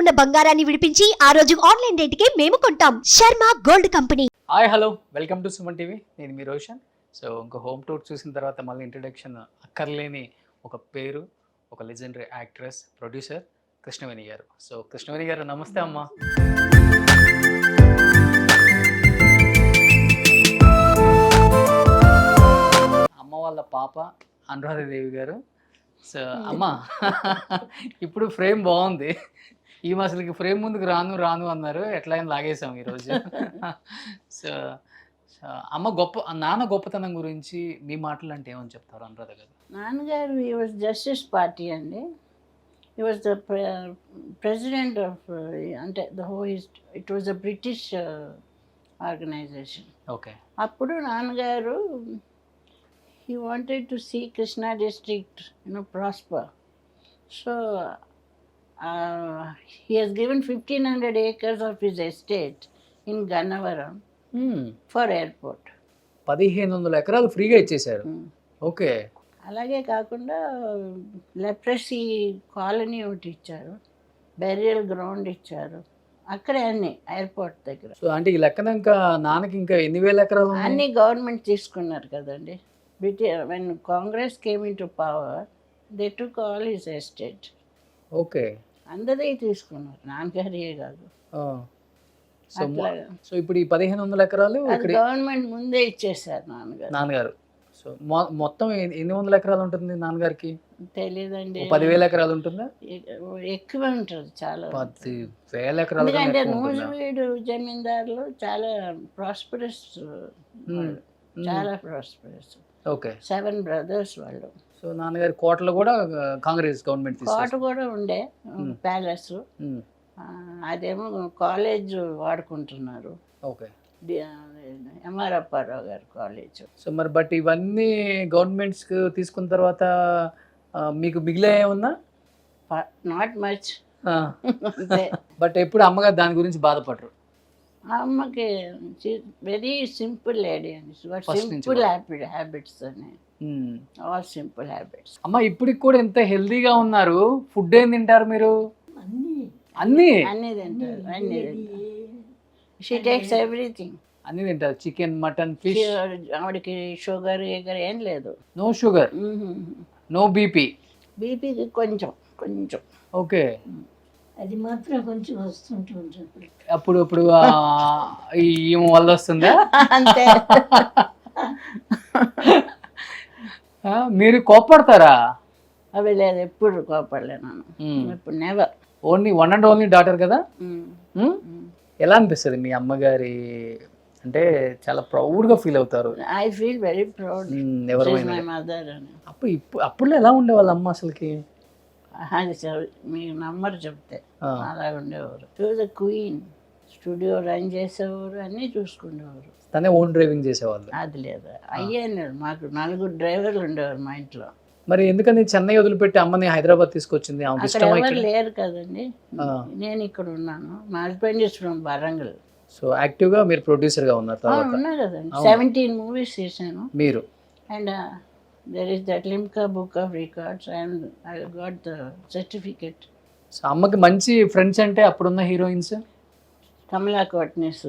ఉన్న బంగారాన్ని విడిపించి ఆ రోజు ఆన్లైన్ రేటుకే మేము కొంటాం. Sharma gold company. Hi hello, welcome to Suman TV. నేను మీ రోషన్. సో ఇంకో హోమ్ టూర్ చూసిన తర్వాత మళ్ళీ ఇంట్రడక్షన్ అక్కర్లేని ఒక పేరు, ఒక లెజెండరీ యాక్ట్రెస్, ప్రొడ్యూసర్ కృష్ణవేణి గారు. సో కృష్ణవేణి గారు నమస్తే అమ్మా. అమ్మ వాళ్ళ పాప అనురాధాదేవి గారు. సో అమ్మ ఇప్పుడు ఫ్రేమ్ బాగుంది. ఈ అసలుకి ఫ్రేమ్ ముందుకు రాను రాను అన్నారు, ఎట్లా అయినా లాగేసాం ఈరోజు. సో అమ్మ నాన్న గొప్పతనం గురించి మీ మాటలు అంటే ఏమని చెప్తారు అనురాధ గారు? నాన్నగారు ఈ వాజ్ జస్టిస్ పార్టీ అండి. He was the president of, అంటే it was a British organization. Okay. అప్పుడు నాన్నగారు he wanted to see Krishna district, prosper. So he has given 1,500 acres of his estate in Gannavaram for airport. 1,500 ఎకరాలు ఫ్రీగా ఇచ్చేశారు. Okay. అలాగే కాకుండా leprosy colony ఒకటి ఇచ్చారు, బెరియల్ గ్రౌండ్ ఇచ్చారు, అక్కడే అన్ని ఎయిర్పోర్ట్ దగ్గర. సో అంటే ఈ లెక్కన ఇంకా నాన్నకి ఇంకా ఎన్ని వేల ఎకరాలు అన్ని గవర్నమెంట్ తీసుకున్నారు కదండి. when Congress came into power, they took all his estate. Okay. అందరే తీసుకున్నారు, నాన్నగారియే కాదు. సో ఇప్పుడు ఈ 1,500 ఎకరాలు గవర్నమెంట్ ముందే ఇచ్చేసారు నాన్నగారు. సో మొత్తం ఎన్ని వందల ఎకరాలు ఉంటుంది నాన్నగారికి? తెలియదండి. 10,000 ఎకరాలు ఉంటుందా? ఎక్కువ ఉంటుంది, చాలా 10,000 ఎకరాలు. ఎందుకంటే నూజివీడు జమీందారులు చాలా ప్రాస్పరస్, చాలా ప్రాస్పరస్. ఓకే. 7 brothers వాళ్ళు. సో నాన్నగారి కోటలో కూడా కాంగ్రెస్ గవర్నమెంట్ కోట కూడా ఉండే, ప్యాలెస్. అదేమో కాలేజ్ వాడుకుంటున్నారు. ఓకే. ఎంఆర్ అప్పారావు గారు కాలేజ్. సో మరి బట్ ఇవన్నీ గవర్నమెంట్స్ తీసుకున్న తర్వాత మీకు మిగిలే ఏమన్నా? Not much. బట్ ఎప్పుడు అమ్మగారు దాని గురించి బాధపడరు? అమ్మకి వెరీ సింపుల్ లేడీ అండి. సింపుల్ హ్యాబిట్స్ అని, ఆల్ సింపుల్ హ్యాబిట్స్. అమ్మ ఇప్పటికి కూడా ఎంత హెల్దీగా ఉన్నారు. ఫుడ్ ఏం తింటారు మీరు? అన్ని తింటారు. She takes everything. అన్ని తింటారు, చికెన్, మటన్, ఫిష్. ఆవిడకి షుగర్ ఏం లేదు. No sugar, no BP. బీపీకి కొంచెం. ఓకే. అది మాత్రం కొంచెం వస్తుంటుంది అప్పుడు ఈ వల్ల వస్తుందా? అంతే. మీరు కోప్పడతారా? అవి లేదు, ఎప్పుడు కోపడలేను. ఇప్పుడు never. Only one and only daughter కదా. ఎలా అనిపిస్తుంది మీ అమ్మగారి అంటే? చాలా ప్రౌడ్గా ఫీల్ అవుతారు. I feel very proud. My mother అని. అప్పుడు ఎలా ఉండేవాళ్ళు అమ్మ అసలుకి? మీకు నంబర్ చెప్తే అలా ఉండేవారు. She was a queen. Studio run చేసేవారు, అన్నీ చూసుకునేవారు. తనే ఓన్ డ్రైవింగ్ చేసేవాళ్ళు? అది లేదు, అయ్యాను. మాకు 4 డ్రైవర్లు ఉండేవారు మా ఇంట్లో. మరి ఎందుకని చెన్నై వదిలిపెట్టి అమ్మని హైదరాబాద్ తీసుకొచ్చింది? అక్కడ ఎవరు లేరు కదండి, నేను ఇక్కడ ఉన్నాను. మా husband is from Warangal. So యాక్టివ్గా మీరు ప్రొడ్యూసర్గా ఉన్నారు? ఉన్నా కదండి. 17 movies చేశాను మీరు. And there is that Limca book of records and I got the certificate. So అమ్మకి మంచి ఫ్రెండ్స్ అంటే అప్పుడున్న heroines? Kamala Kotnis.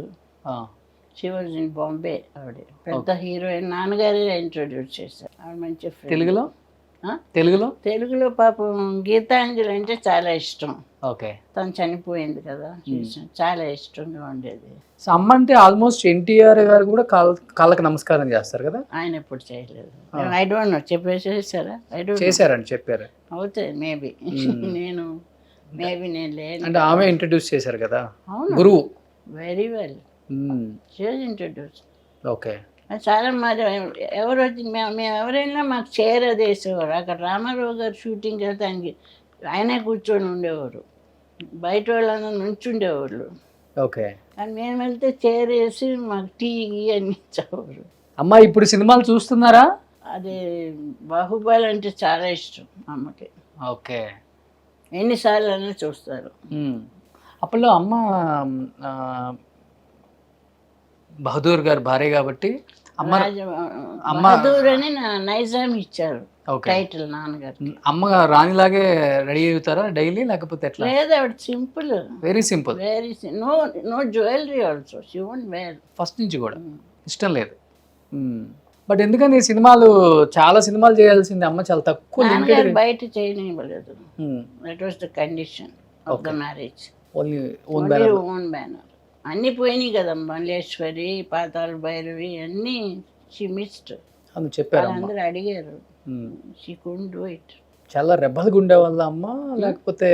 She was in Bombay. ఆవిడ పెద్ద హీరోయిన్. నాన్నగారే ఇంట్రొడ్యూస్ చేశారు. ఆవిడ మంచి ఫ్రెండ్. తెలుగులో పాపం గీతాంజలి అంటే చాలా ఇష్టం. ఓకే. తను చనిపోయింది కదా, చాలా ఇష్టంగా ఉండేది. సో అమ్మ అంటే ఆల్మోస్ట్ ఎన్టీఆర్ గారు కూడా కాళ్ళకి నమస్కారం చేస్తారు కదా? ఆయన ఎప్పుడు చేయలేదు. ఐ డోంట్ నో, చేశారా? చేశారని చెప్పారు. అవుతాయి మేబీ. నేను లేను. అంటే ఆమె ఇంట్రడ్యూస్ చేశారు కదా, గురువు. Very well. She was introduce. Okay. చాలా మరి ఎవరు వచ్చి మేము ఎవరైనా మాకు చేరదేసేవారు. అక్కడ రామారావు గారు షూటింగ్ వెళ్తే ఆయనే కూర్చొని ఉండేవారు, బయట వాళ్ళందరూ నుంచుండేవాళ్ళు. ఓకే. అని మేము వెళ్తే చేరేసి మాకు టీ అన్ని ఇచ్చేవారు. అమ్మ ఇప్పుడు సినిమాలు చూస్తున్నారా? అది బాహుబలి అంటే చాలా ఇష్టం అమ్మకి. ఓకే. ఎన్నిసార్లు అయినా చూస్తారు. అప్పట్లో అమ్మ బహదూర్ గారు భార్య కాబట్టి బహదూర్ అని నైజాం ఇచ్చారు. ఓకే. టైటిల్ నాన్నగారు. అమ్మ రాణిలాగే రెడీ అవుతారా డైలీ, లేకపోతే ఎట్లా? లేదు, ఆవిడ simple, very simple. Very no no jewellery also she won't wear. First నుంచి కూడా ఇష్టం లేదు. బట్ ఎందుకని సినిమాలు, చాలా సినిమాలు చేయాల్సింది అమ్మ చాలా తక్కువ నాన్నగారు బయట చేయనివ్వలేదు. That was the condition of the marriage. Only own banner. అన్ని పోయినాయి కదా, మల్లేశ్వరి, పాతాళ భైరవి అన్నీ షీ మిస్డ్. అని చెప్పారు అమ్మ. అందరూ అడిగారు, షీ కుడెంట్ డూ ఇట్. చాలా రెబ్బలుగా ఉండేవాళ్ళ అమ్మ, లేకపోతే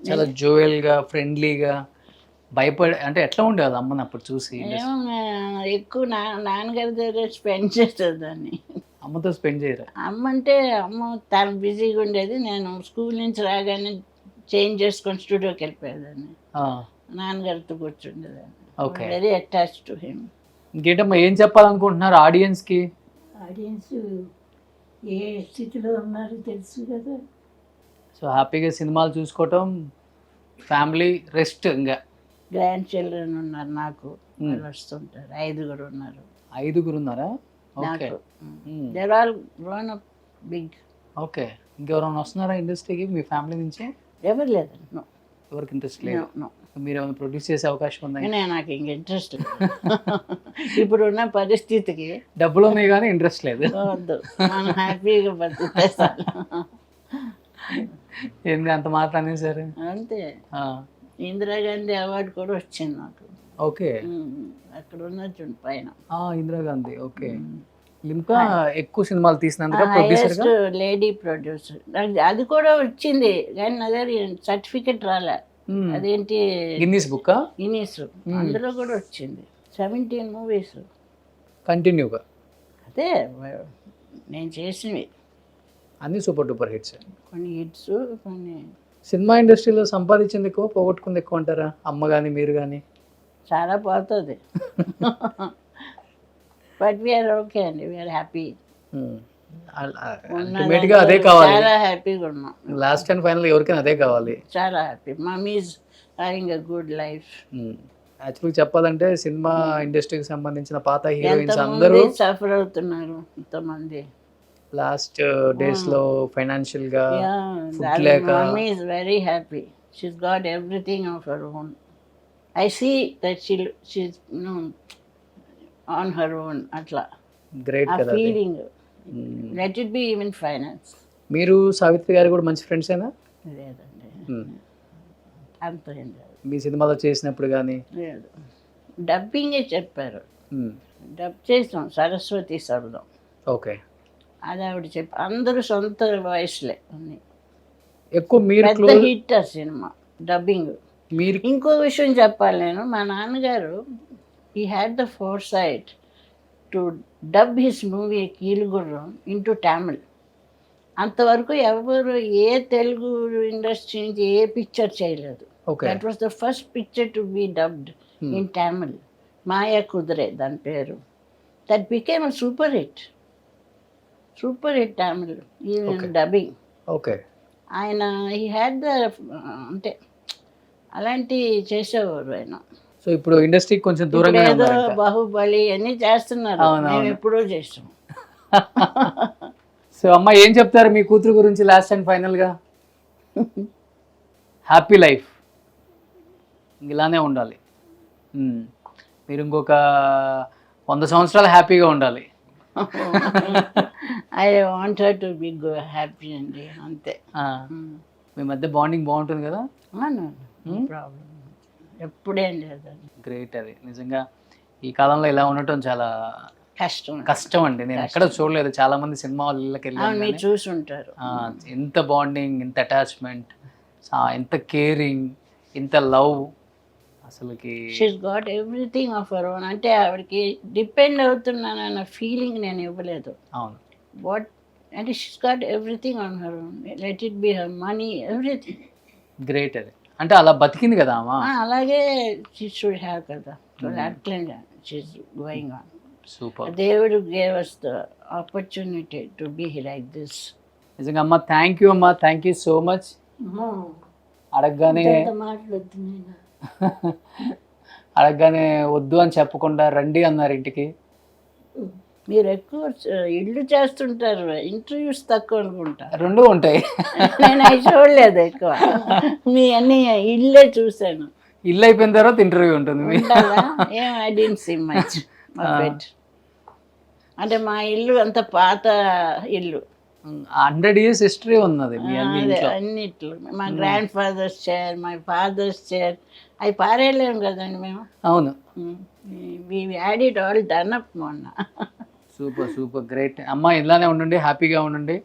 చాలా జోయల్గా ఫ్రెండ్లీగా భయపడే, అంటే ఎట్లా ఉండేవాళ్ళు అమ్మని అప్పుడు చూసి? ఏమో ఎక్కువ నాన్నగారి దగ్గర స్పెండ్ చేస్తుంది దాన్ని. అమ్మతో స్పెండ్ చేయరా? అమ్మ అంటే అమ్మ తను బిజీగా ఉండేది. నేను స్కూల్ నుంచి రాగానే చేంజ్ చేసుకొని స్టూడియోకి వెళ్ళిపోయేదాన్ని, నాన్నగారితో కూర్చుండేదాన్ని. Okay. Very attach to him. ఇంకేంటమ్మా ఏం చెప్పాలనుకుంటున్నారు ఆడియన్స్కి? ఆడియన్స్ ఏ స్థితిలో ఉన్నారో తెలుసు కదా. సో హ్యాపీగా సినిమాలు చూసుకోవటం, ఫ్యామిలీ రెస్ట్. ఇంకా గ్రాండ్ చిల్డ్రన్ ఉన్నారు నాకు, వాళ్ళు వస్తుంటారు. 5 ఉన్నారు. 5 ఉన్నారా? ఓకే. నాకు there all grown up big. Okay. ఇంకెవరైనా వస్తున్నారా ఇండస్ట్రీకి మీ ఫ్యామిలీ నుంచి? ఎవరు లేదు. నో, ఎవరికి ఇంట్రెస్ట్ లేదు. నో. మీరు ఏమైనా ప్రొడ్యూస్ చేసే అవకాశం ఉందా? నాకు ఇంక ఇంట్రెస్ట్ ఇప్పుడు ఉన్న పరిస్థితికి. డబ్బులు ఉన్నాయి కానీ ఇంట్రెస్ట్ లేదు. వద్దు, మనం హ్యాపీగా బతికేస్తాను. ఏంది అంత మాట అనేసారు? అంతే. ఇందిరాగాంధీ అవార్డు కూడా వచ్చింది నాకు. ఓకే. అక్కడ ఉన్న చూడు పైన ఇందిరాగాంధీ. ఓకే. ఇంకా ఎక్కువ సినిమాలు తీసినందుకు ప్రొడ్యూసర్, లేడీ ప్రొడ్యూసర్. అది కూడా వచ్చింది కానీ నా దగ్గర సర్టిఫికెట్ రాలే. అదేంటి గిన్నీస్ బుక్? గిన్నీస్. అందులో కూడా వచ్చింది 17 మూవీస్ కంటిన్యూగా. అదే నేను చేసినవి అన్ని సూపర్ డూపర్ హిట్స్. కొన్ని హిట్స్, కొన్ని. సినిమా ఇండస్ట్రీలో సంపాదించింది ఎక్కువ, పోగొట్టుకుంది ఎక్కువ అంటారా అమ్మ కానీ మీరు కానీ? చాలా పోతుంది. బట్ వీఆర్ ఓకే అండి, వీఆర్ హ్యాపీ. అల్టిమేట్గా అదే కావాలి. చాలా హ్యాపీగా ఉన్నాం. లాస్ట్ అండ్ ఫైనల్ ఎవరికైనా అదే కావాలి. చాలా happy. Mummy is having a good life. యాక్చువల్గా చెప్పాలంటే సినిమా ఇండస్ట్రీకి సంబంధించిన పాత హీరోయిన్స్ అందరూ సఫర్ అవుతున్నారు. ఎంతమంది లాస్ట్ డేస్ లో ఫైనాన్షియల్ గా ఫుడ్ లేక. Mummy is very happy. She's got everything of her own. I see that she's on her own. అట్లా గ్రేట్ కదా feeling. Let it be even finance. మీరు సావిత్రి గారు కూడా మంచి ఫ్రెండ్స్ అయినా? లేదండి, అంత ఏం లేదు. మీ సినిమాలో చేసినప్పుడు కానీ? లేదు, డబ్బింగే చెప్పారు. డబ్ చేసాం సరస్వతి శబ్దం. ఓకే. అది ఆవిడ చెప్పి అందరూ సొంత వాయిస్లే అన్ని. ఎక్కువ మీరు పెద్ద హిట్ ఆ సినిమా డబ్బింగ్. మీరు ఇంకో విషయం చెప్పాలి నేను. మా నాన్నగారు he had the foresight to dub his movie Keelugurram into Tamil. అంతవరకు ఎవరు ఏ తెలుగు ఇండస్ట్రీ నుంచి ఏ పిక్చర్ చేయలేదు. That was the first picture to be dubbed in Tamil. మాయా కుదిరే దాని పేరు. That became a super hit. Super hit Tamil even dubbing. Okay. ఆయన he had the అంటే అలాంటి చేసేవారు ఆయన. సో ఇప్పుడు ఇండస్ట్రీకి కొంచెం దూరంగా ఏదో బాహుబలి అన్ని చేస్తున్నారు, మేము ఎప్పుడో చేస్తాం. సో అమ్మ ఏం చెప్తారు మీ కూతురు గురించి లాస్ట్ అండ్ ఫైనల్ గా? హ్యాపీ లైఫ్ ఇలానే ఉండాలి. మీరు ఇంకొక 100 సంవత్సరాలు హ్యాపీగా ఉండాలి. I want her to be happy అండి, అంతే. మీ మధ్య బాండింగ్ బాగుంటుంది కదా? ప్రాబ్లం ఎప్పుడేం లేదండి. గ్రేట్. అది నిజంగా ఈ కాలంలో ఇలా ఉండటం చాలా కష్టం అండి. నేను ఎక్కడ చూడలేదు. చాలా మంది సినిమా వాళ్ళకి వెళ్ళి చూసుంటారు. ఎంత బాండింగ్, ఎంత అటాచ్మెంట్, ఎంత కేరింగ్, ఎంత లవ్. అసలుకి she's got everything of her own. అంటే ఆవిడకి డిపెండ్ అవుతున్నానన్న ఫీలింగ్ నేను ఇవ్వలేదు. అవును. వాట్ అంటే she's got everything on her own. Let it be her money, everything. Great. అది అంటే అలా బతికింది కదా అమ్మా. అలాగే షీ షుడ్ హ్యావ్ కదా. అట్లే షీస్ గోయింగ్ ఆన్. సూపర్. దేవుడు gave us the opportunity to be like this. నిజంగా అమ్మ థ్యాంక్ యూ అమ్మా, థ్యాంక్ యూ సో మచ్. అడగగానే వద్దు అని చెప్పకుండా రండి అన్నారు ఇంటికి. మీరు ఎక్కువ ఇల్లు చేస్తుంటారు, ఇంటర్వ్యూస్ తక్కువ అనుకుంటా. రెండు ఉంటాయి. నేను అవి చూడలేదు ఎక్కువ, మీ అన్ని ఇల్లే చూశాను. ఇల్లు అయిపోయిన తర్వాత ఇంటర్వ్యూ ఉంటుంది మీ ఉంటుందా? ఏం ఐ డెంట్ సీ మచ్ అంటే మా ఇల్లు అంత పాత ఇల్లు, 100 years హిస్టరీ ఉన్నది మీ అన్ని అదే ఇంట్లో. అన్నిట్లు. మా grandfather's chair, my father's chair, అవి పారేయలేము కదండి మేము. అవును. Add it all done up మొన్న. సూపర్ సూపర్ గ్రేట్ అమ్మ, ఇలానే ఉండండి, హ్యాపీగా ఉండండి.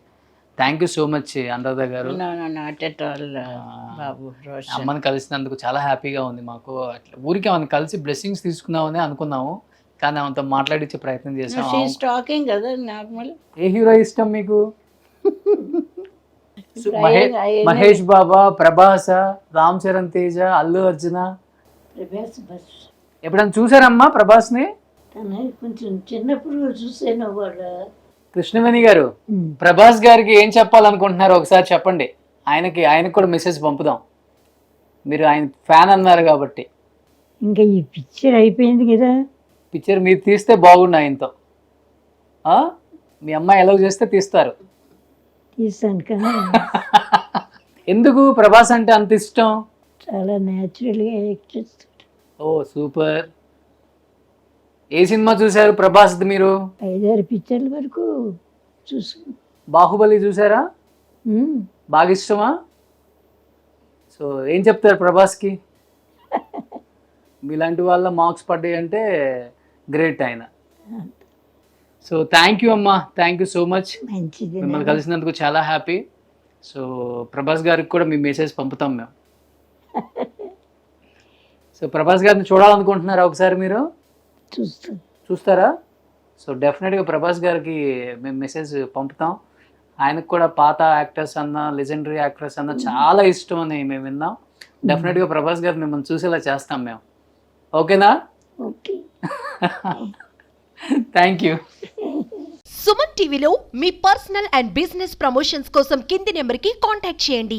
Thank you so much Anuradha garu. Not at all బాబు. రోషన్ అమ్మని కలిసినందుకు చాలా హ్యాపీగా ఉంది మాకు. అట్లా ఊరికి ఆమెను కలిసి బ్లెస్సింగ్స్ తీసుకుందామని అనుకున్నాము, కానీ ఆమెతో మాట్లాడించే ప్రయత్నం చేసాం. షీఈస్ టాకింగ్ కదా నార్మల్. ఏ హీరో ఇష్టం మీకు? మహేష్ బాబా, ప్రభాస, రామ్ చరణ్ తేజ, అల్లు అర్జున? ప్రభాస్ బస్. ఎప్పుడైనా చూసారమ్మా ప్రభాస్ని? తను కొంచెం చిన్నప్పుడు చూసాను వాళ్ళ. కృష్ణవేణి గారు, ప్రభాస్ గారికి ఏం చెప్పాలనుకుంటున్నారు ఒకసారి చెప్పండి. ఆయనకి కూడా మెసేజ్ పంపుదాం, మీరు ఆయన ఫ్యాన్ అన్నారు కాబట్టి. ఇంకా ఈ పిక్చర్ అయిపోయింది కదా. పిక్చర్ మీరు తీస్తే బాగుండు ఆయనతో. మీ అమ్మాయి ఎలా చేస్తే తీస్తారు. తీసాను కదా. ఎందుకు ప్రభాస్ అంటే అంత ఇష్టం? చాలా న్యాచురల్గా యాక్ట్ చేస్తాడు. ఓ సూపర్. ఏ సినిమా చూసారు ప్రభాస్ది మీరు? 5-6 పిక్చర్ల వరకు చూసాను. బాహుబలి చూసారా? బాగా ఇష్టమా? సో ఏం చెప్తారు ప్రభాస్కి? మీలాంటి వాళ్ళ మార్క్స్ పడ్డాయి అంటే గ్రేట్ ఆయన. సో థ్యాంక్ యూ అమ్మా, థ్యాంక్ యూ సో మచ్. మంచిది. మిమ్మల్ని కలిసినందుకు చాలా హ్యాపీ. సో ప్రభాస్ గారికి కూడా మీ మెసేజ్ పంపుతాం మేము. సో ప్రభాస్ గారిని చూడాలనుకుంటున్నారా ఒకసారి మీరు? చూస్తాను. చూస్తారా? సో డెఫినెట్గా ప్రభాస్ గారికి మేము మెసేజ్ పంపుతాం. ఆయనకు కూడా పాత యాక్టర్స్ అన్న, లెజెండరీ యాక్టర్స్ అన్న చాలా ఇష్టం అని మేము విన్నాం. డెఫినెట్గా ప్రభాస్ గారు మిమ్మల్ని చూసేలా చేస్తాం మేము. ఓకేనా? ఓకే. Thank you. సుమన్ టీవీలో మీ పర్సనల్ అండ్ బిజినెస్ ప్రమోషన్స్ కోసం కింది నెంబర్కి కాంటాక్ట్ చేయండి.